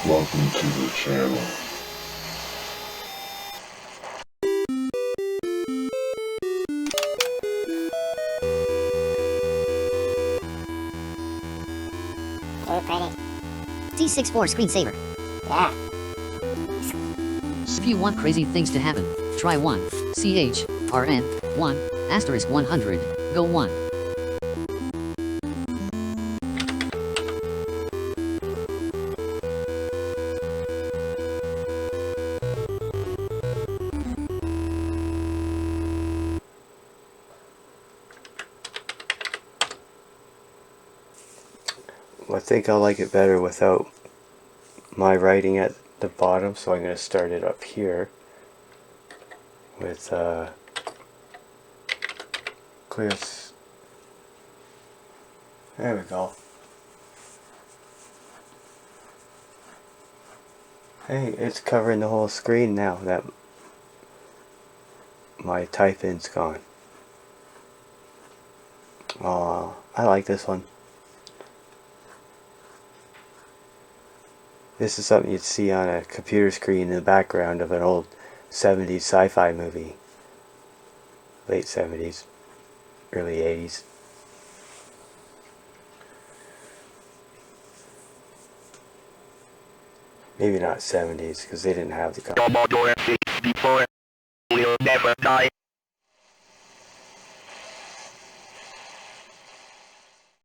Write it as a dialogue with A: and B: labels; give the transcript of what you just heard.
A: Welcome to the channel.
B: D64 screensaver.
C: Yeah.
D: If you want crazy things to happen, try 1, CHRN, 1, asterisk 100, go 1.
E: I think I'll like it better without my writing at the bottom, so I'm going to start it up here with clear. There we go. Hey, it's covering the whole screen now that my type-in's gone. I like this one. This is something you'd see on a computer screen in the background of an old 70s sci-fi movie. Late 70s, early 80s. Maybe not 70s, because they didn't have the
F: Commodore 64 will never die.